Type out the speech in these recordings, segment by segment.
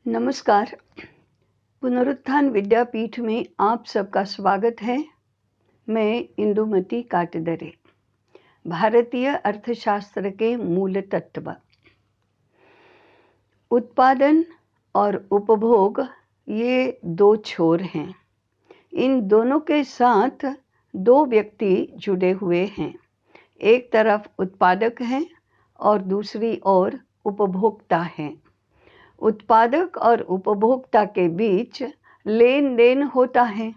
नमस्कार। पुनरुत्थान विद्यापीठ में आप सबका स्वागत है। मैं इंदुमती काटदरे। भारतीय अर्थशास्त्र के मूल तत्व, उत्पादन और उपभोग, ये दो छोर हैं। इन दोनों के साथ दो व्यक्ति जुड़े हुए हैं। एक तरफ उत्पादक हैं और दूसरी ओर उपभोक्ता हैं। उत्पादक और उपभोक्ता के बीच लेन देन होता है।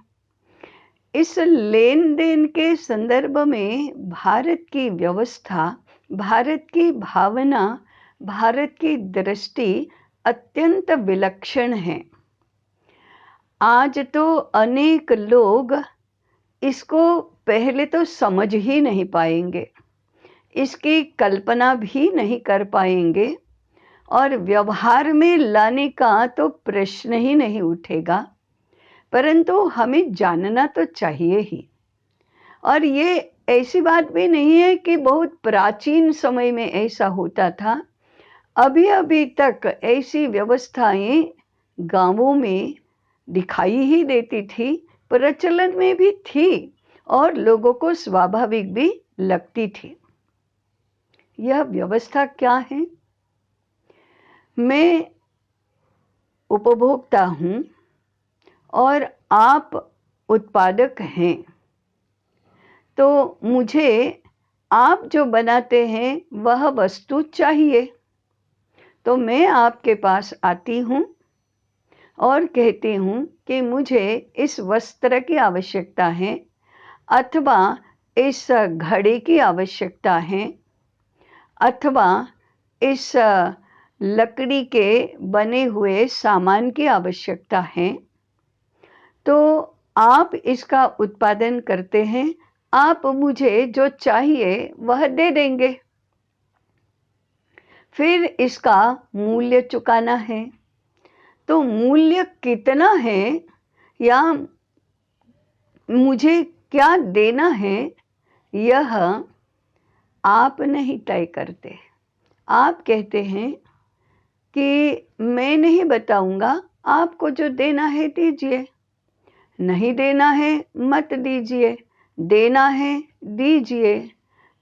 इस लेन देन के संदर्भ में भारत की व्यवस्था, भारत की भावना, भारत की दृष्टि अत्यंत विलक्षण है। आज तो अनेक लोग इसको पहले तो समझ ही नहीं पाएंगे, इसकी कल्पना भी नहीं कर पाएंगे और व्यवहार में लाने का तो प्रश्न ही नहीं उठेगा। परंतु हमें जानना तो चाहिए ही। और ये ऐसी बात भी नहीं है कि बहुत प्राचीन समय में ऐसा होता था। अभी अभी तक ऐसी व्यवस्थाएं गांवों में दिखाई ही देती थी, प्रचलन में भी थी और लोगों को स्वाभाविक भी लगती थी। यह व्यवस्था क्या है? मैं उपभोक्ता हूँ और आप उत्पादक हैं, तो मुझे आप जो बनाते हैं वह वस्तु चाहिए। तो मैं आपके पास आती हूँ और कहती हूँ कि मुझे इस वस्त्र की आवश्यकता है, अथवा इस घड़ी की आवश्यकता है, अथवा इस लकड़ी के बने हुए सामान की आवश्यकता है। तो आप इसका उत्पादन करते हैं, आप मुझे जो चाहिए वह दे देंगे। फिर इसका मूल्य चुकाना है। तो मूल्य कितना है या मुझे क्या देना है, यह आप नहीं तय करते। आप कहते हैं कि मैं नहीं बताऊंगा, आपको जो देना है दीजिए, नहीं देना है मत दीजिए, देना है दीजिए,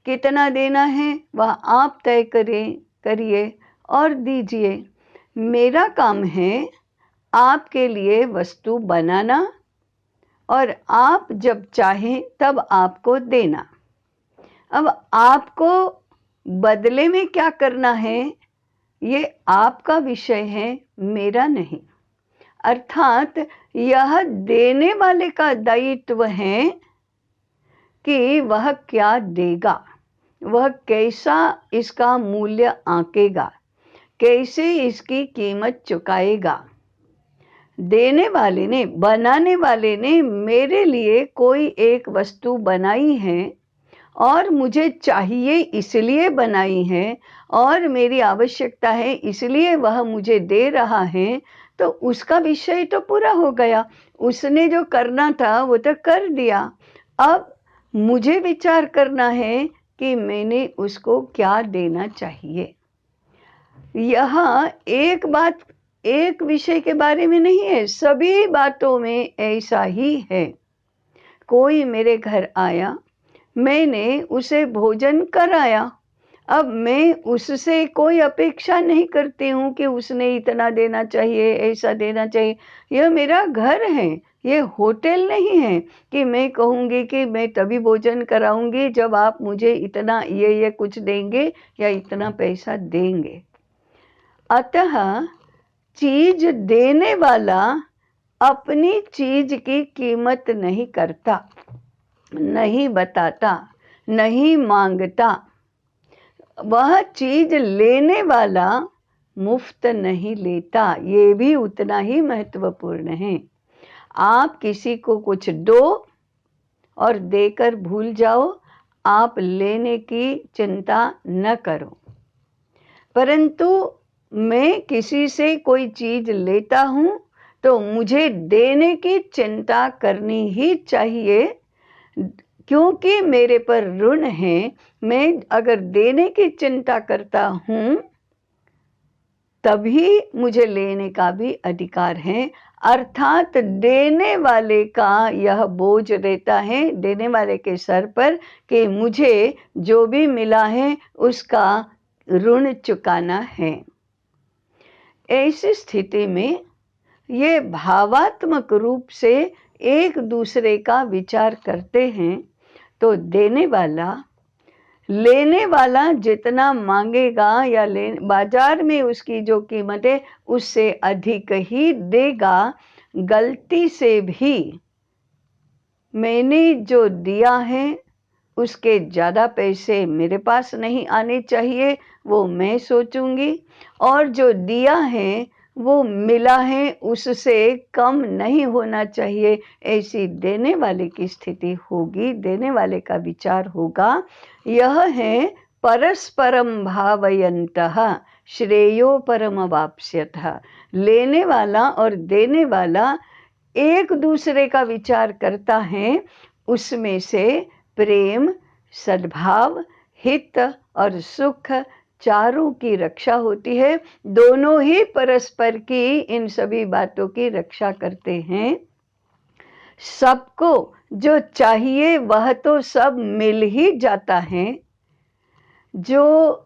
कितना देना है वह आप तय करिए और दीजिए। मेरा काम है आपके लिए वस्तु बनाना और आप जब चाहें तब आपको देना। अब आपको बदले में क्या करना है, ये आपका विषय है, मेरा नहीं। अर्थात यह देने वाले का दायित्व है कि वह क्या देगा, वह कैसा इसका मूल्य आंकेगा, कैसे इसकी कीमत चुकाएगा। देने वाले ने, बनाने वाले ने मेरे लिए कोई एक वस्तु बनाई है और मुझे चाहिए इसलिए बनाई है और मेरी आवश्यकता है इसलिए वह मुझे दे रहा है, तो उसका विषय तो पूरा हो गया। उसने जो करना था वो तो कर दिया। अब मुझे विचार करना है कि मैंने उसको क्या देना चाहिए। यहाँ एक बात, एक विषय के बारे में नहीं है, सभी बातों में ऐसा ही है। कोई मेरे घर आया, मैंने उसे भोजन कराया। अब मैं उससे कोई अपेक्षा नहीं करती हूँ कि उसने इतना देना चाहिए, ऐसा देना चाहिए। यह मेरा घर है, ये होटल नहीं है कि मैं कहूँगी कि मैं तभी भोजन कराऊंगी जब आप मुझे इतना ये कुछ देंगे या इतना पैसा देंगे। अतः चीज देने वाला अपनी चीज की कीमत नहीं करता, नहीं बताता, नहीं मांगता। वह चीज लेने वाला मुफ्त नहीं लेता, ये भी उतना ही महत्वपूर्ण है। आप किसी को कुछ दो और देकर भूल जाओ, आप लेने की चिंता न करो। परंतु मैं किसी से कोई चीज लेता हूँ तो मुझे देने की चिंता करनी ही चाहिए, क्योंकि मेरे पर ऋण है। मैं अगर देने की चिंता करता हूँ तभी मुझे लेने का भी अधिकार है। अर्थात देने वाले का यह बोझ रहता है, देने वाले के सर पर, कि मुझे जो भी मिला है उसका ऋण चुकाना है। ऐसी स्थिति में ये भावात्मक रूप से एक दूसरे का विचार करते हैं, तो देने वाला लेने वाला जितना मांगेगा या बाजार में उसकी जो कीमत है उससे अधिक ही देगा। गलती से भी मैंने जो दिया है उसके ज़्यादा पैसे मेरे पास नहीं आने चाहिए, वो मैं सोचूंगी, और जो दिया है वो मिला है उससे कम नहीं होना चाहिए, ऐसी देने वाले की स्थिति होगी, देने वाले का विचार होगा। यह है परस्परम भावयन्तः श्रेयो परमवाप्स्यतः। लेने वाला और देने वाला एक दूसरे का विचार करता है, उसमें से प्रेम, सद्भाव, हित और सुख चारों की रक्षा होती है। दोनों ही परस्पर की इन सभी बातों की रक्षा करते हैं। सबको जो चाहिए वह तो सब मिल ही जाता है, जो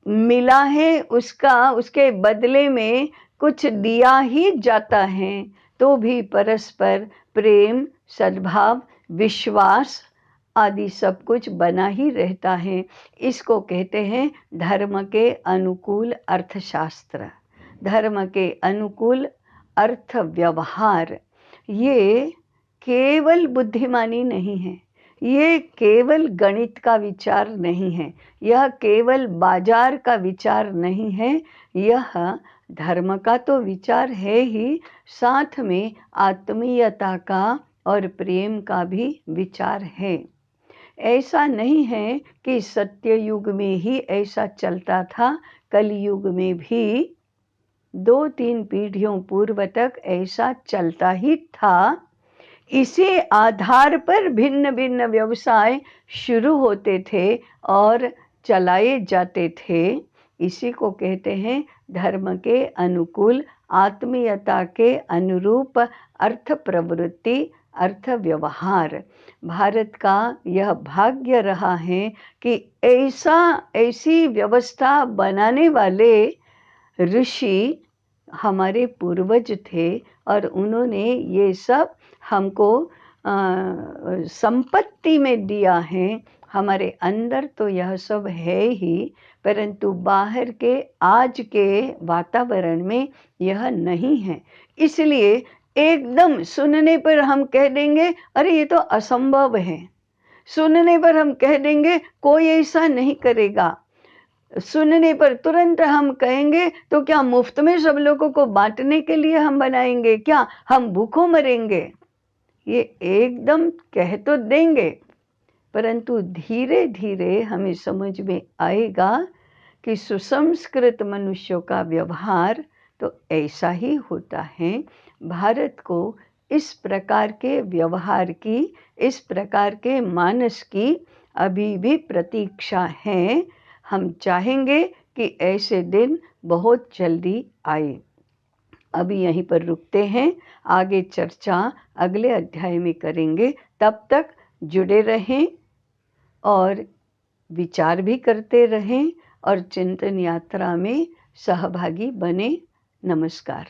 मिला है उसके बदले में कुछ दिया ही जाता है, तो भी परस्पर प्रेम, सद्भाव, विश्वास आदि सब कुछ बना ही रहता है। इसको कहते हैं धर्म के अनुकूल अर्थशास्त्र, धर्म के अनुकूल अर्थ व्यवहार। ये केवल बुद्धिमानी नहीं है, ये केवल गणित का विचार नहीं है, यह केवल बाजार का विचार नहीं है, यह धर्म का तो विचार है ही, साथ में आत्मीयता का और प्रेम का भी विचार है। ऐसा नहीं है कि सत्य युग में ही ऐसा चलता था, कलयुग में भी 2-3 पीढ़ियों पूर्व तक ऐसा चलता ही था। इसी आधार पर भिन्न भिन्न व्यवसाय शुरू होते थे और चलाए जाते थे। इसी को कहते हैं धर्म के अनुकूल, आत्मीयता के अनुरूप अर्थ प्रवृत्ति, अर्थ व्यवहार। भारत का यह भाग्य रहा है कि ऐसी व्यवस्था बनाने वाले ऋषि हमारे पूर्वज थे, और उन्होंने ये सब हमको संपत्ति में दिया है। हमारे अंदर तो यह सब है ही, परंतु बाहर के आज के वातावरण में यह नहीं है। इसलिए एकदम सुनने पर हम कह देंगे अरे ये तो असंभव है, सुनने पर हम कह देंगे कोई ऐसा नहीं करेगा, सुनने पर तुरंत हम कहेंगे तो क्या मुफ्त में सब लोगों को बांटने के लिए हम बनाएंगे क्या, हम भूखों मरेंगे। ये एकदम कह तो देंगे, परंतु धीरे धीरे हमें समझ में आएगा कि सुसंस्कृत मनुष्यों का व्यवहार तो ऐसा ही होता है। भारत को इस प्रकार के व्यवहार की, इस प्रकार के मानस की अभी भी प्रतीक्षा है। हम चाहेंगे कि ऐसे दिन बहुत जल्दी आए। अभी यहीं पर रुकते हैं, आगे चर्चा अगले अध्याय में करेंगे। तब तक जुड़े रहें और विचार भी करते रहें और चिंतन यात्रा में सहभागी बने। नमस्कार।